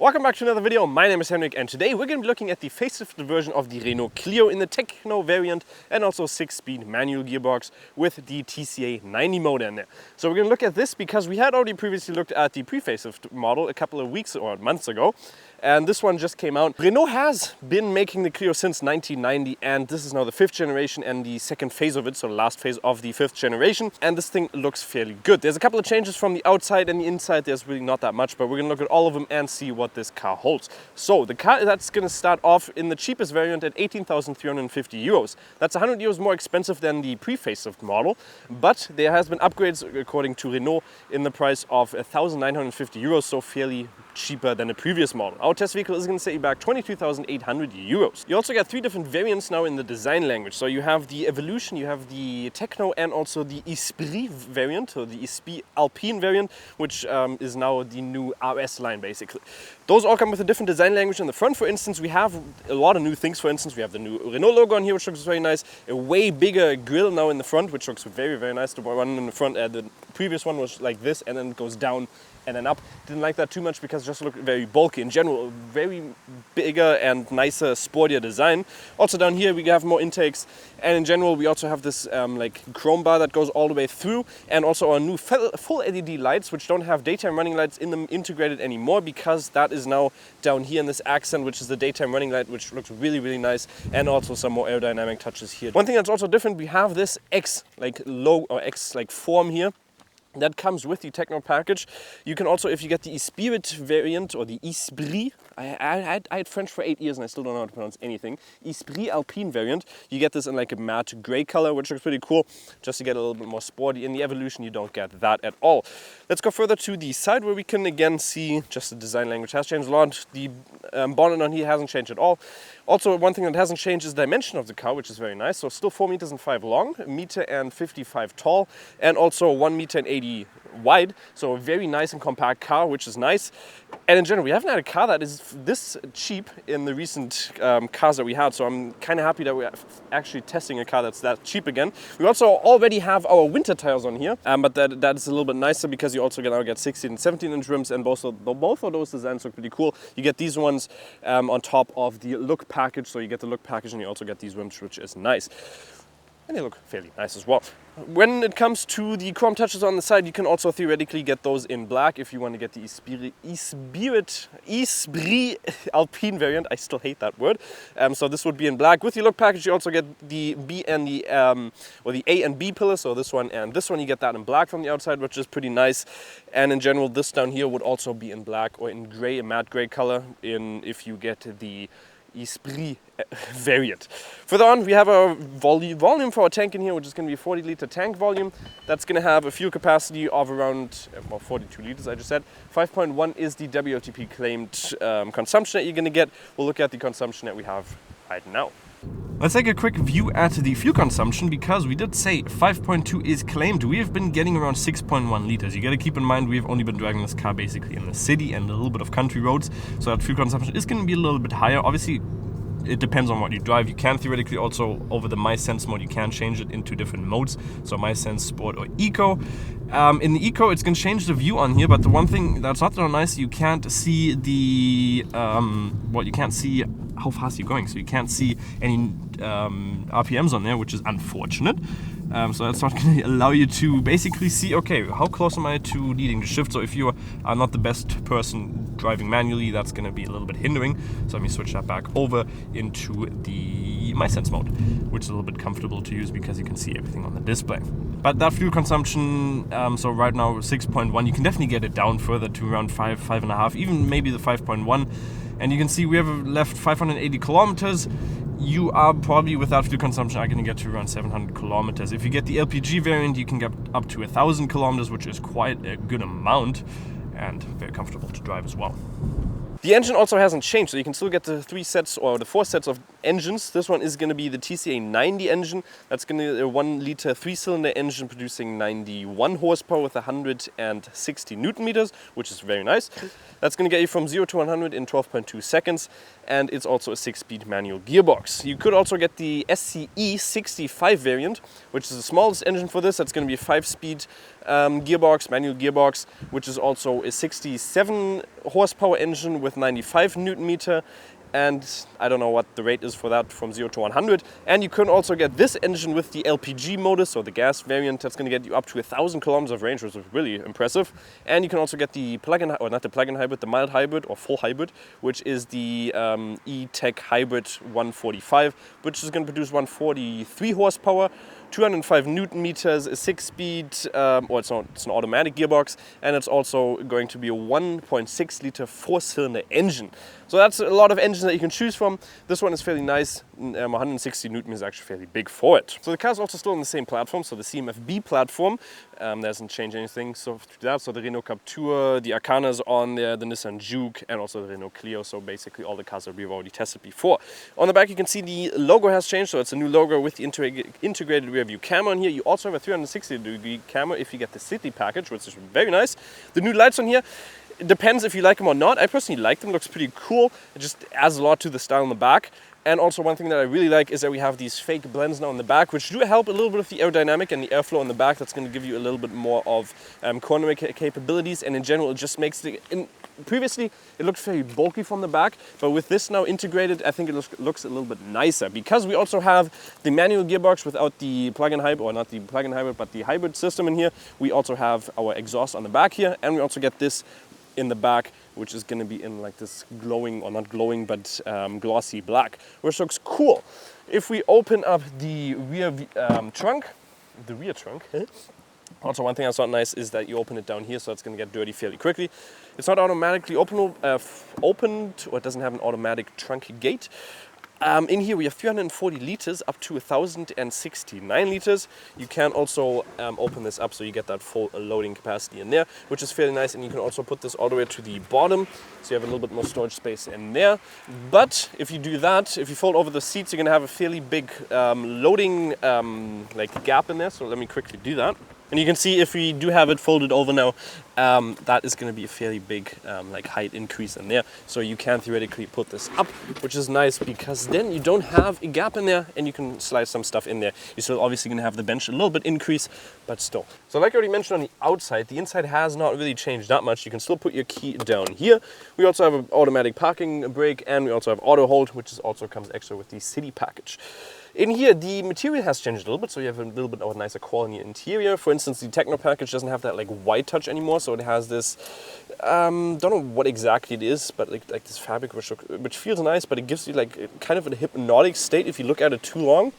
Welcome back to another video. My name is Henrik and today we're going to be looking at the facelifted version of the Renault Clio in the Techno variant and also 6-speed manual gearbox with the TCA 90 motor in there. So we're going to look at this because we had already previously looked at the pre-facelift model a couple of weeks or months ago. And this one just came out. Renault has been making the Clio since 1990 and this is now the 5th generation and the second phase of it, so the last phase of the 5th generation. And this thing looks fairly good. There's a couple of changes from the outside and the inside. There's really not that much, but we're going to look at all of them and see what this car holds. So the car that's going to start off in the cheapest variant at 18,350 euros. That's 100 euros more expensive than the pre-facelift model, but there has been upgrades according to Renault in the price of 1,950 euros, so fairly cheaper than the previous model. Our test vehicle is going to set you back 22,800 euros. You also get 3 different variants now in the design language. So you have the Evolution, you have the Techno and also the Esprit variant, or the Esprit Alpine variant, which is now the new RS line basically. Those all come with a different design language. In the front, for instance, we have a lot of new things. For instance, we have the new Renault logo on here, which looks very nice. A way bigger grille now in the front, which looks very, very nice. The one in the front, the previous one was like this and then it goes down and then up. Didn't like that too much because it just looked very bulky. In general, a very bigger and nicer, sportier design. Also down here we have more intakes, and in general we also have this like chrome bar that goes all the way through, and also our new full LED lights, which don't have daytime running lights in them integrated anymore, because that is now down here in this accent, which is the daytime running light, which looks really, really nice, and also some more aerodynamic touches here. One thing that's also different, we have this X like logo or X like form here. That comes with the Techno package. You can also, if you get the Esprit variant or the Esprit, I had French for 8 years and I still don't know how to pronounce anything. Esprit Alpine variant, you get this in like a matte grey color, which looks pretty cool, just to get a little bit more sporty. In the Evolution, you don't get that at all. Let's go further to the side where we can again see just the design language has changed a lot. The bonnet on here hasn't changed at all. Also, one thing that hasn't changed is the dimension of the car, which is very nice. So still 4 meters and 5 long, 1.55 meters tall, and also 1.80 meters wide. So a very nice and compact car, which is nice. And in general, we haven't had a car that is this cheap in the recent cars that we had. So I'm kind of happy that we're actually testing a car that's that cheap again. We also already have our winter tires on here, but that is a little bit nicer because you also now get 16 and 17-inch rims, and both of those designs look pretty cool. You get these ones on top of the look package. So you get the look package and you also get these rims, which is nice. And they look fairly nice as well. When it comes to the chrome touches on the side, you can also theoretically get those in black if you want to get the Esprit Alpine variant. I still hate that word. So this would be in black. With the look package, you also get the B and the or the A and B pillars. So this one and this one, you get that in black from the outside, which is pretty nice. And in general, this down here would also be in black or in grey, a matte grey color. If you get the Esprit variant. Further on, we have a volume for our tank in here, which is going to be a 40-liter tank volume. That's going to have a fuel capacity of around 42 liters, I just said. 5.1 is the WLTP claimed consumption that you're going to get. We'll look at the consumption that we have right now. Let's take a quick view at the fuel consumption, because we did say 5.2 is claimed. We have been getting around 6.1 liters. You got to keep in mind we've only been driving this car basically in the city and a little bit of country roads, so that fuel consumption is going to be a little bit higher. Obviously, it depends on what you drive. You can theoretically also, over the MySense mode, you can change it into different modes. So MySense, Sport or Eco. In the Eco, it's going to change the view on here, but the one thing that's not so nice, you can't see the, you can't see how fast you're going. So you can't see any RPMs on there, which is unfortunate. So that's not going to allow you to basically see, okay, how close am I to needing to shift? So if you are not the best person driving manually, that's going to be a little bit hindering. So let me switch that back over into the MySense mode, which is a little bit comfortable to use because you can see everything on the display. But that fuel consumption, so right now 6.1, you can definitely get it down further to around 5.5, even maybe the 5.1. And you can see we have left 580 kilometers. You are probably, with that fuel consumption, are going to get to around 700 kilometers. If you get the LPG variant, you can get up to 1,000 kilometers, which is quite a good amount and very comfortable to drive as well. The engine also hasn't changed, so you can still get the 3 sets or the 4 sets of engines. This one is going to be the TCA 90 engine. That's going to be a 1-liter 3-cylinder engine producing 91 horsepower with 160 Newton meters, which is very nice. That's going to get you from 0 to 100 in 12.2 seconds, and it's also a 6-speed manual gearbox. You could also get the SCE 65 variant, which is the smallest engine for this. That's going to be a 5-speed gearbox, manual gearbox, which is also a 67 horsepower engine with with 95 Newton meter. And I don't know what the rate is for that from 0 to 100. And you can also get this engine with the LPG motor, so the gas variant. That's going to get you up to 1,000 kilometers of range, which is really impressive. And you can also get the plug-in, or not the plug-in hybrid, the mild hybrid or full hybrid, which is the E-Tech Hybrid 145, which is going to produce 143 horsepower, 205 Newton meters, a 6-speed, it's an automatic gearbox, and it's also going to be a 1.6 liter 4-cylinder engine. So that's a lot of engines that you can choose from. This one is fairly nice. 160 Newton is actually fairly big for it. So the car is also still on the same platform, so the CMF-B platform. Doesn't change anything. So the Renault Captur, the Arcana is on there, the Nissan Juke, and also the Renault Clio. So basically all the cars that we've already tested before. On the back you can see the logo has changed, so it's a new logo with the integrated rear view camera on here. You also have a 360-degree camera if you get the city package, which is very nice. The new lights on here, it depends if you like them or not. I personally like them, looks pretty cool. It just adds a lot to the style in the back. And also one thing that I really like is that we have these fake blends now in the back, which do help a little bit with the aerodynamic and the airflow in the back. That's going to give you a little bit more of cornering capabilities, and in general it just makes the... Previously it looked very bulky from the back, but with this now integrated, I think it looks a little bit nicer, because we also have the manual gearbox without the plug-in hybrid, or not the plug-in hybrid, but the hybrid system in here. We also have our exhaust on the back here, and we also get this in the back, which is going to be in like this glowing, or not glowing, but glossy black, which looks cool. If we open up the rear trunk, also one thing that's not nice is that you open it down here, so it's going to get dirty fairly quickly. It's not automatically opened, or it doesn't have an automatic trunk gate. In here we have 340 liters up to 1,069 liters. You can also open this up so you get that full loading capacity in there, which is fairly nice. And you can also put this all the way to the bottom, so you have a little bit more storage space in there. But if you do that, if you fold over the seats, you're going to have a fairly big loading gap in there. So let me quickly do that. And you can see if we do have it folded over now, that is going to be a fairly big height increase in there. So you can theoretically put this up, which is nice, because then you don't have a gap in there and you can slide some stuff in there. You're still obviously going to have the bench a little bit increase, but still. So like I already mentioned on the outside, the inside has not really changed that much. You can still put your key down here. We also have an automatic parking brake, and we also have auto hold, which also comes extra with the city package. In here, the material has changed a little bit, so you have a little bit of a nicer quality interior. For instance, the Techno package doesn't have that white touch anymore, so it has this, don't know what exactly it is, but like this fabric which feels nice, but it gives you kind of a hypnotic state if you look at it too long.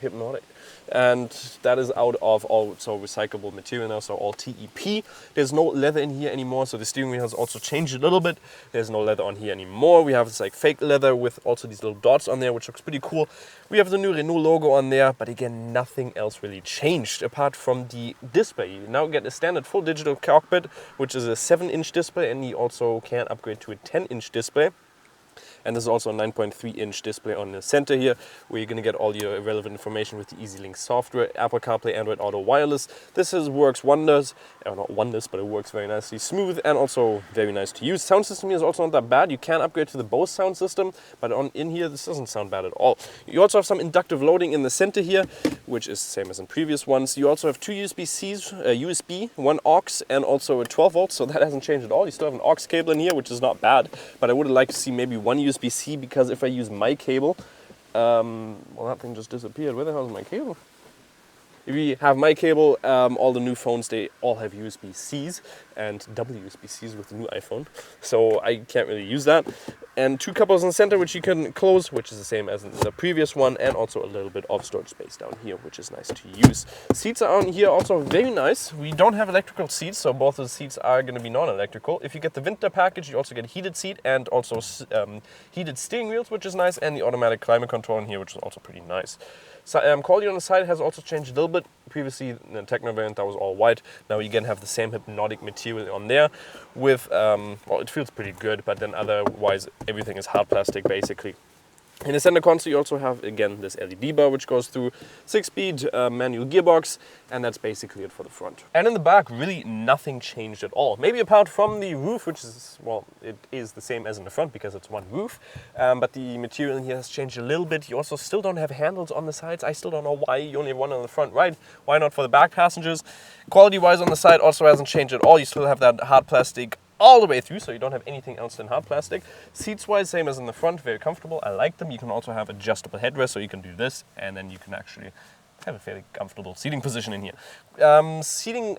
Hypnotic. And that is out of also recyclable material now, so all TEP. There's no leather in here anymore, so the steering wheel has also changed a little bit. There's no leather on here anymore. We have this fake leather with also these little dots on there, which looks pretty cool. We have the new Renault logo on there, but again, nothing else really changed apart from the display. You now get a standard full digital cockpit, which is a 7-inch display, and you also can upgrade to a 10-inch display. And there's also a 9.3-inch display on the center here, where you're going to get all your relevant information with the EasyLink software, Apple CarPlay, Android Auto Wireless. This works wonders, or not wonders, but it works very nicely, smooth, and also very nice to use. Sound system here is also not that bad. You can upgrade to the Bose sound system, but in here this doesn't sound bad at all. You also have some inductive loading in the center here, which is the same as in previous ones. You also have two USB-Cs, USB, one aux, and also a 12 volts, so that hasn't changed at all. You still have an aux cable in here, which is not bad, but I would have liked to see maybe one USB-C, because if I use my cable, well, that thing just disappeared. Where the hell is my cable? If you have my cable, all the new phones, they all have USB-Cs and double USB-Cs with the new iPhone. So I can't really use that. And two couples in the center, which you can close, which is the same as in the previous one, and also a little bit of storage space down here, which is nice to use. Seats are on here also very nice. We don't have electrical seats, so both of the seats are going to be non-electrical. If you get the winter package, you also get a heated seat and also heated steering wheels, which is nice, and the automatic climate control in here, which is also pretty nice. So, quality on the side has also changed a little bit. Previously, in the Techno variant, that was all white. Now you again have the same hypnotic material on there with, well, it feels pretty good, but then otherwise everything is hard plastic basically. In the center console you also have, again, this LED bar which goes through, 6-speed manual gearbox, and that's basically it for the front. And in the back, really nothing changed at all. Maybe apart from the roof, which is, well, it is the same as in the front because it's one roof, but the material in here has changed a little bit. You also still don't have handles on the sides. I still don't know why you only have one on the front, right? Why not for the back passengers? Quality-wise on the side also hasn't changed at all. You still have that hard plastic all the way through, so you don't have anything else than hard plastic. Seats wise, same as in the front, very comfortable. I like them. You can also have adjustable headrest, so you can do this, and then you can actually have a fairly comfortable seating position in here. Seating,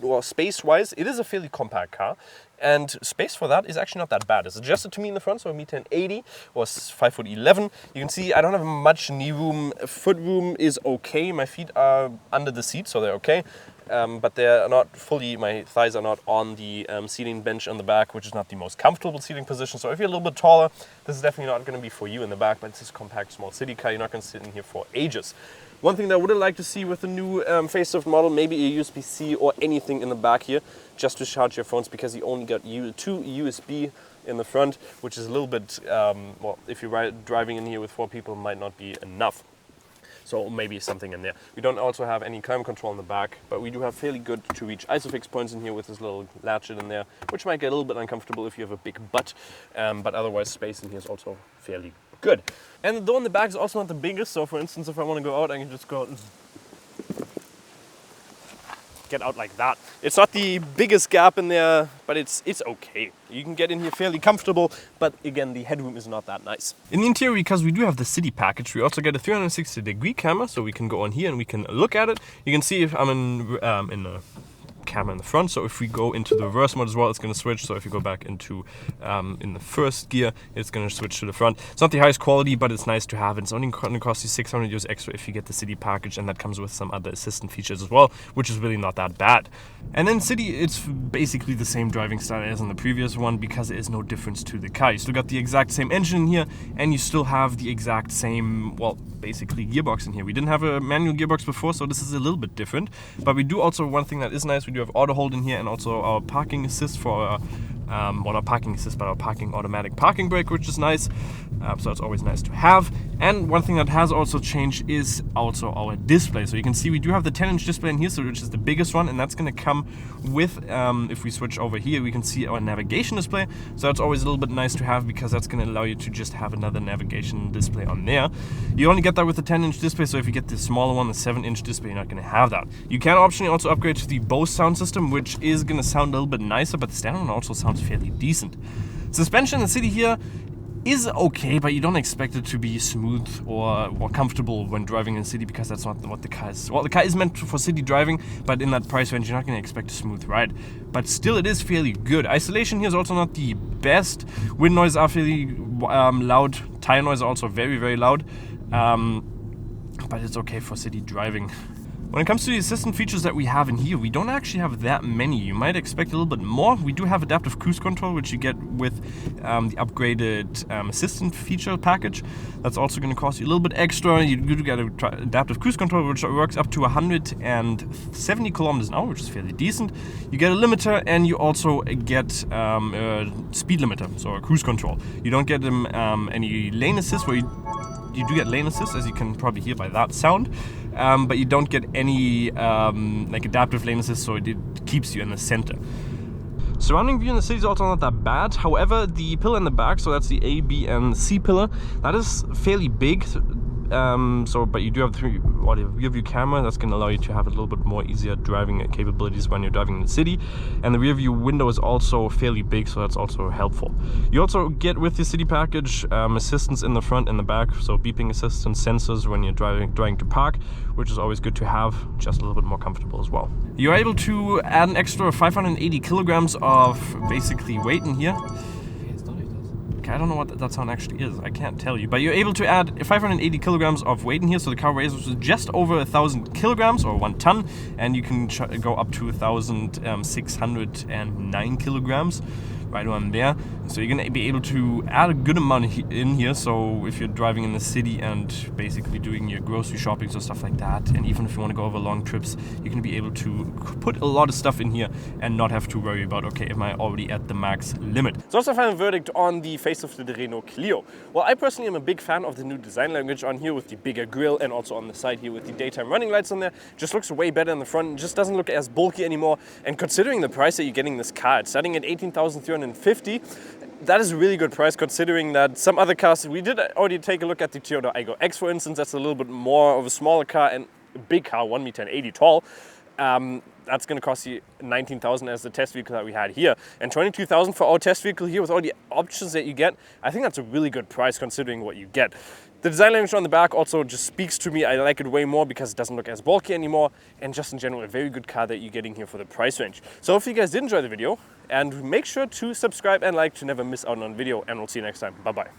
well, space wise, it is a fairly compact car, and space for that is actually not that bad. It's adjusted to me in the front, so 1.80 m or 5'11". You can see I don't have much knee room. Foot room is okay. My feet are under the seat, so they're okay. But they're not fully, my thighs are not on the seating bench on the back, which is not the most comfortable seating position. So if you're a little bit taller, this is definitely not going to be for you in the back, but it's this compact small city car. You're not going to sit in here for ages. One thing that I would have liked to see with the new facelift model, maybe a USB-C or anything in the back here, just to charge your phones, because you only got 2 USB in the front, which is a little bit, well, if you're driving in here with 4 people, might not be enough. So maybe something in there. We don't also have any climate control in the back, but we do have fairly good to reach isofix points in here with this little latchet in there, which might get a little bit uncomfortable if you have a big butt, but otherwise space in here is also fairly good. And the door in the back is also not the biggest, so for instance, if I want to go out, I can just go out and get out like that. It's not the biggest gap in there, but it's okay. You can get in here fairly comfortable, but again, the headroom is not that nice. In the interior, because we do have the city package, we also get a 360-degree camera, so we can go on here and we can look at it. You can see if I'm in a camera in the front, so if we go into the reverse mode as well, it's going to switch. So if you go back into in the first gear, it's going to switch to the front. It's not the highest quality, but it's nice to have. It's only going to cost you 600 euros extra if you get the city package, and that comes with some other assistant features as well, which is really not that bad. And in city, it's basically the same driving style as in the previous one, because there is no difference to the car. You still got the exact same engine in here, and you still have the exact same, well, basically gearbox in here. We didn't have a manual gearbox before, so this is a little bit different. But we do also, one thing that is nice, we do have auto hold in here, and also our parking assist for our, well, not parking assist, but our parking automatic parking brake, which is nice. So it's always nice to have. And one thing that has also changed is also our display. So you can see we do have the 10-inch display in here, so which is the biggest one, and that's going to come with, if we switch over here, we can see our navigation display. So that's always a little bit nice to have, because that's going to allow you to just have another navigation display on there. You only get that with the 10-inch display, so if you get the smaller one, the 7-inch display, you're not going to have that. You can optionally also upgrade to the Bose sound system, which is going to sound a little bit nicer, but the standard one also sounds fairly decent. Suspension in the city here is okay, but you don't expect it to be smooth or comfortable when driving in the city, because that's not what the car is. Well, the car is meant for city driving, but in that price range, you're not going to expect a smooth ride. But still, it is fairly good. Isolation here is also not the best. Wind noise are fairly loud. Tire noise are also very, very loud. But it's okay for city driving. When it comes to the assistant features that we have in here, we don't actually have that many. You might expect a little bit more. We do have adaptive cruise control, which you get with the upgraded assistant feature package. That's also going to cost you a little bit extra. You do get adaptive cruise control, which works up to 170 kilometers an hour, which is fairly decent. You get a limiter, and you also get a speed limiter, so a cruise control. You don't get any lane assist, where you do get lane assist, as you can probably hear by that sound. But you don't get any like adaptive lane assist, so it keeps you in the center. Surrounding view in the city is also not that bad. However, the pillar in the back, so that's the A, B, and C pillar, that is fairly big. But you do have the rear view camera. That's going to allow you to have a little bit more easier driving capabilities when you're driving in the city. And the rear view window is also fairly big, so that's also helpful. You also get with the city package assistance in the front and the back, so beeping assistance, sensors when you're driving to park, which is always good to have, just a little bit more comfortable as well. You're able to add an extra 580 kilograms of basically weight in here. I don't know what that sound actually is, I can't tell you. But you're able to add 580 kilograms of weight in here, so the car weighs just over 1,000 kilograms, or 1 ton, and you can go up to 1,609 kilograms, right on there. So you're gonna be able to add a good amount in here. So if you're driving in the city and basically doing your grocery shopping or stuff like that, and even if you want to go over long trips, you're gonna be able to put a lot of stuff in here and not have to worry about, okay, am I already at the max limit? So what's the final verdict on the facelifted Renault Clio? Well, I personally am a big fan of the new design language on here with the bigger grille and also on the side here with the daytime running lights on there. Just looks way better in the front, just doesn't look as bulky anymore. And considering the price that you're getting this car, it's starting at $18,350. That is a really good price considering that some other cars, we did already take a look at the Toyota Aygo X, for instance. That's a little bit more of a smaller car and a big car, 1.80 m tall. That's going to cost you $19,000 as the test vehicle that we had here, and $22,000 for our test vehicle here with all the options that you get. I think that's a really good price considering what you get. The design language on the back also just speaks to me. I like it way more because it doesn't look as bulky anymore, and just in general a very good car that you're getting here for the price range. So hopefully you guys did enjoy the video, and make sure to subscribe and like to never miss out on a video, and we'll see you next time. Bye bye.